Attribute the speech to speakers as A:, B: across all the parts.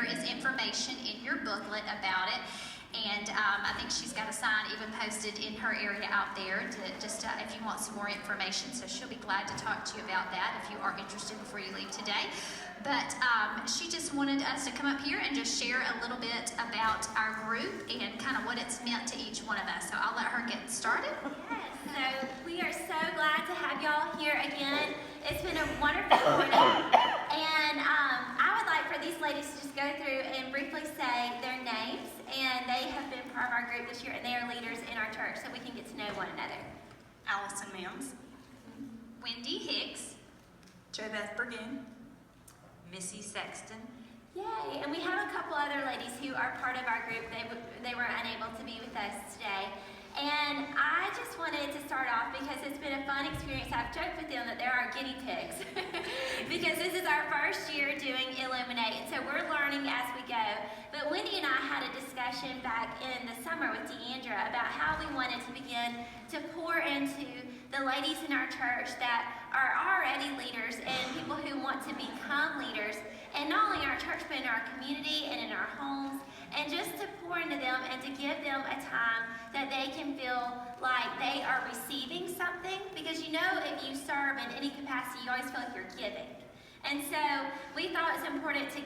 A: there is information in your booklet about it. And I think she's got a sign even posted in her area out there to just if you want some more information. So she'll be glad to talk to you about that if you are interested before you leave today. But she just wanted us to come up here and just share a little bit about our group and kind of what it's meant to each one of us. So I'll let her get started.
B: Yes, so we are so glad to have y'all here again. It's been a wonderful morning. And I would like for these ladies to just go through and briefly say their names. And they have been part of our group this year, and they are leaders in our church, so we can get to know one another.
C: Allison Mims.
A: Wendy Hicks.
C: JoBeth Bergen.
D: Missy Sexton.
B: Yay, and we have a couple other ladies who are part of our group. They were unable to be with us today. And I just wanted to start off because it's been a fun experience. I've joked with them that they're our guinea pigs because this is our first year doing Illuminate, and so we're learning as we go. But Wendy and I had a discussion back in the summer with Deandra about how we wanted to begin to pour into the ladies in our church that are already leaders and people who want to become leaders, and not only in our church but in our community and in our homes, and just to pour into them and to give them a time that they can feel like they are receiving something, because you know if you serve in any capacity, you always feel like you're giving. And so we thought it was important to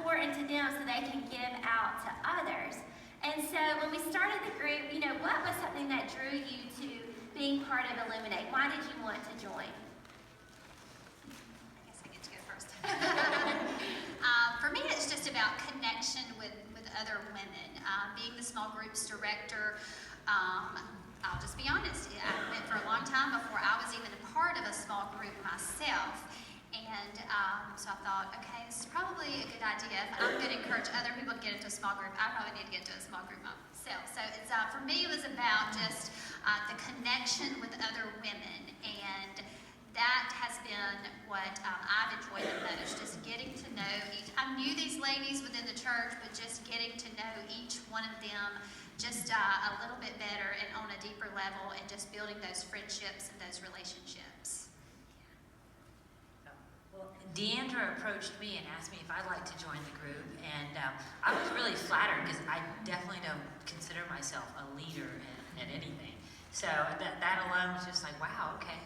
B: pour into them so they can give out to others. And so when we started the group, you know, what was something that drew you to being part of Illuminate? Why did you want to join?
A: I guess I get to go first. For me, it's just about connection with other women. Being the small groups director, I'll just be honest, I went for a long time before I was even a part of a small group myself. And so I thought, okay, this is probably a good idea. If I'm going to encourage other people to get into a small group, I probably need to get into a small group myself. So it's, for me, it was about just the connection with other women. And that has been what I've enjoyed the most, just getting to know each. I knew these ladies within the church, but just getting to know each one of them just a little bit better and on a deeper level, and just building those friendships and those relationships.
D: Well, Deandra approached me and asked me if I'd like to join the group, and I was really flattered because I definitely don't consider myself a leader in anything. So that alone was just like, wow, okay.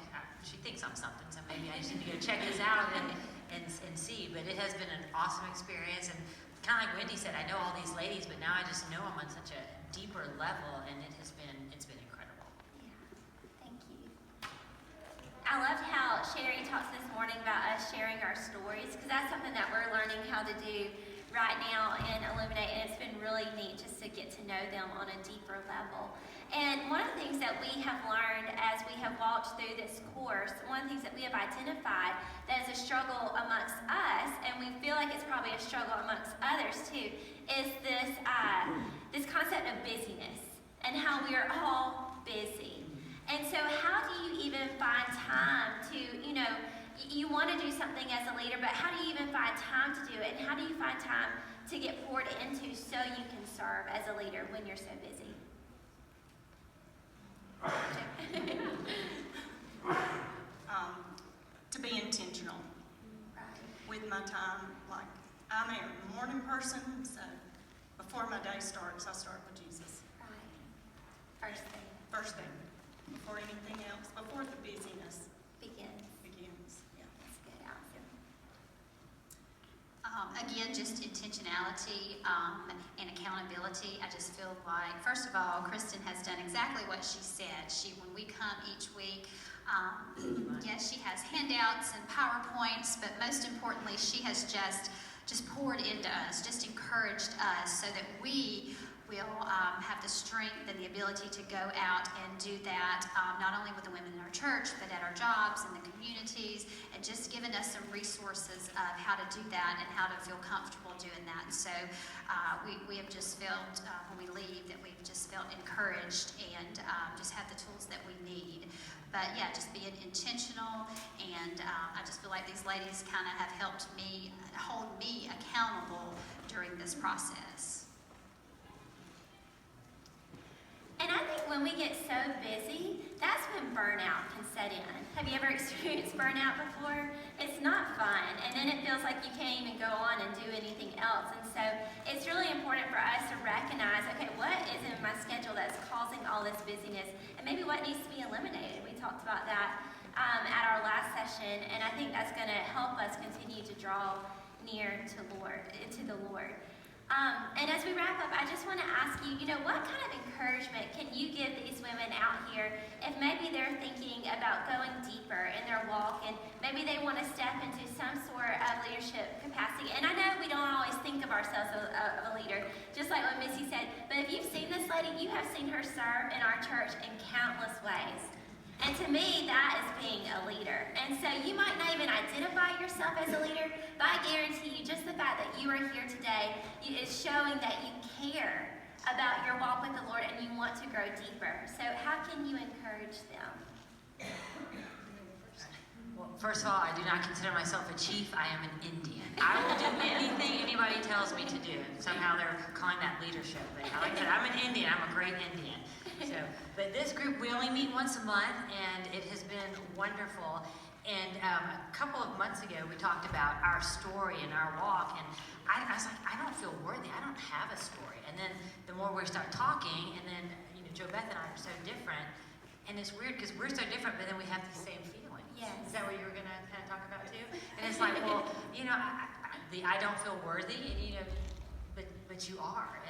D: She thinks I'm something, so maybe I just need to go check this out and see. But it has been an awesome experience, and kind of like Wendy said, I know all these ladies, but now I just know them on such a deeper level, and it's been incredible.
B: Yeah, thank you. I loved how Sherry talked this morning about us sharing our stories, because that's something that we're learning how to do right now in Illuminate, and it's been really neat just to get to know them on a deeper level. And one of the things that we have learned as we have walked through this course, one of the things that we have identified that is a struggle amongst us, and we feel like it's probably a struggle amongst others too, is this concept of busyness and how we are all busy. And so how do you even find time to, you know, you want to do something as a leader, but how do you even find time to do it? And how do you find time to get poured into so you can serve as a leader when you're so busy?
C: To be intentional with my time. Like, I'm a morning person, so before my day starts, I start with Jesus.
B: Right.
C: First thing. Before anything else, before the busyness
B: Begins.
C: Yeah.
B: That's good, Allison.
A: Again, just intentionality and accountability. I just feel like, first of all, Kristen has done exactly what she said. When we come each week, yes, she has handouts and PowerPoints, but most importantly, she has just poured into us, just encouraged us so that we will have the strength and the ability to go out and do that, not only with the women in our church, but at our jobs and the communities, and just given us some resources of how to do that and how to feel comfortable doing that. And so we have just felt, when we leave, that we've just felt encouraged and just have the tools that we need. But yeah, just being intentional, and I just feel like these ladies kind of have helped me, hold me accountable during this process.
B: And I think when we get so busy, that's when burnout can set in. Have you ever experienced burnout before? It's not fun, and then it feels like you can't even go on and do anything else. And so it's really important for us to recognize, okay, what is in my schedule that's causing all this busyness, and maybe what needs to be eliminated. We talked about that at our last session, and I think that's going to help us continue to draw near to the Lord. And as we wrap up, I just want to ask you, what kind of encouragement can you give these women out here if maybe they're thinking about going deeper in their walk and maybe they want to step into some sort of leadership capacity? And I know we don't always think of ourselves of a leader, just like what Missy said, but if you've seen this lady, you have seen her serve in our church in countless ways. And to me, that is being a leader. And so you might not even identify yourself as a leader, but I guarantee you just the fact that you are here today is showing that you care about your walk with the Lord and you want to grow deeper. So how can you encourage them?
D: Well, first of all, I do not consider myself a chief. I am an Indian. I will do anything anybody tells me to do. Somehow they're calling that leadership. But like I said, I'm an Indian. I'm a great Indian. So, but this group, we only meet once a month, and it has been wonderful. And a couple of months ago, we talked about our story and our walk, and I was like, I don't feel worthy. I don't have a story. And then the more we start talking, and then Jo Beth and I are so different, and it's weird because we're so different, but then we have the same feelings.
B: Yes.
D: Is that what you were going to kind of talk about too? And it's like, well, I don't feel worthy, and but you are,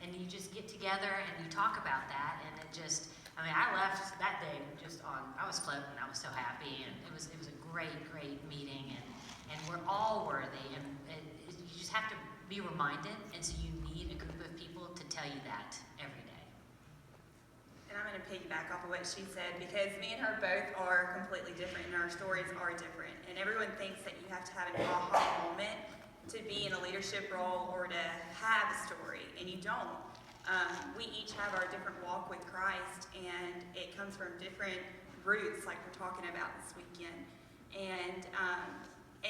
D: and you just get together and you talk about that, and it just, I left that day I was floating, I was so happy, and it was a great meeting, and we're all worthy, and you just have to be reminded, and so you need a group of people to tell you that every day.
E: And I'm going to piggyback off of what she said, because me and her both are completely different, and our stories are different, and everyone thinks that you have to have an aha moment to be in a leadership role or to have a story, and you don't. We each have our different walk with Christ, and it comes from different roots, like we're talking about this weekend. And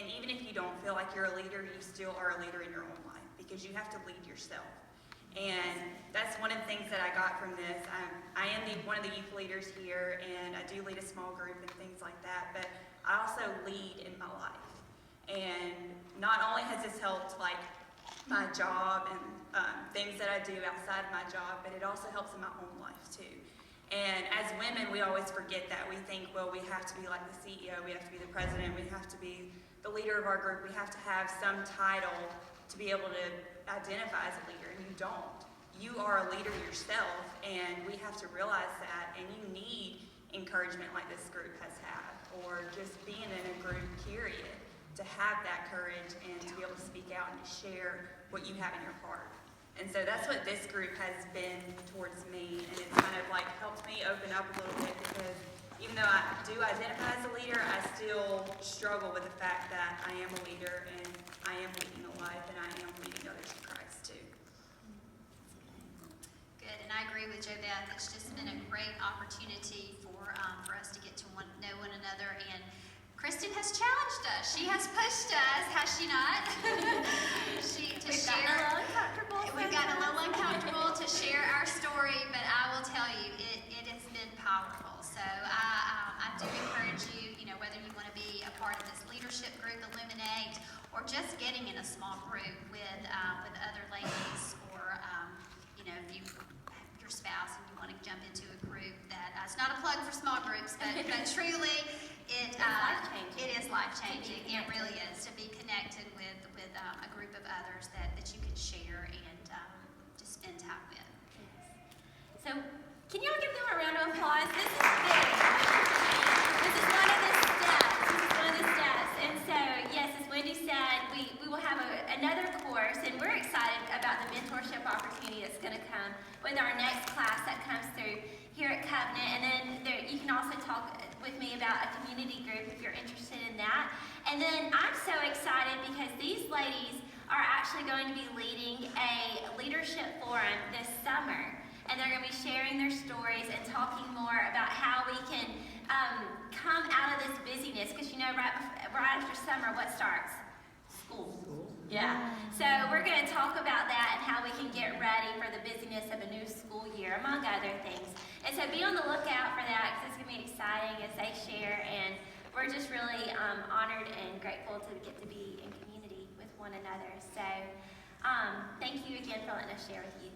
E: even if you don't feel like you're a leader, you still are a leader in your own life, because you have to lead yourself. And that's one of the things that I got from this. I am one of the youth leaders here, and I do lead a small group and things like that, but I also lead in my life. And not only has this helped my job and things that I do outside of my job, but it also helps in my own life too. And as women, we always forget that. We think, well, we have to be like the CEO, we have to be the president, we have to be the leader of our group, we have to have some title to be able to identify as a leader, and you don't. You are a leader yourself, and we have to realize that, and you need encouragement like this group has had, or just being in a group, period, to have that courage and to be able to speak out and to share what you have in your heart. And so that's what this group has been towards me, and it's kind of helped me open up a little bit, because even though I do identify as a leader, I still struggle with the fact that I am a leader, and I am leading a life, and I am leading others to Christ too.
A: Good, and I agree with Jo Beth. It's just been a great opportunity for us to get to know one another, and Kristen has challenged us. She has pushed us, has she not?
B: We've gotten a little uncomfortable.
A: We've gotten a little uncomfortable to share our story, but I will tell you, it has been powerful. So I do encourage you, whether you want to be a part of this leadership group, Illuminate, or just getting in a small group with other ladies, or if your spouse and you want to jump into a group that it's not a plug for small groups, but truly. It is life-changing. It really is, to be connected with a group of others that you can share and just spend time with.
B: So, can y'all give them a round of applause? This is big. This is one of the steps. And so, yes, as Wendy said, we will have another course, and we're excited about the mentorship opportunity that's going to come with our next class that comes through here at Covenant. And then you can also talk with me about a community group if you're interested in that. And then I'm so excited because these ladies are actually going to be leading a leadership forum this summer. And they're going to be sharing their stories and talking more about how we can come out of this busyness. Because right after summer, what starts? School. Yeah. So we're going to talk about that and how we can get ready for the busyness of a new school year, among other things. And so be on the lookout for that because it's going to be exciting as they share. And we're just really honored and grateful to get to be in community with one another. So thank you again for letting us share with you.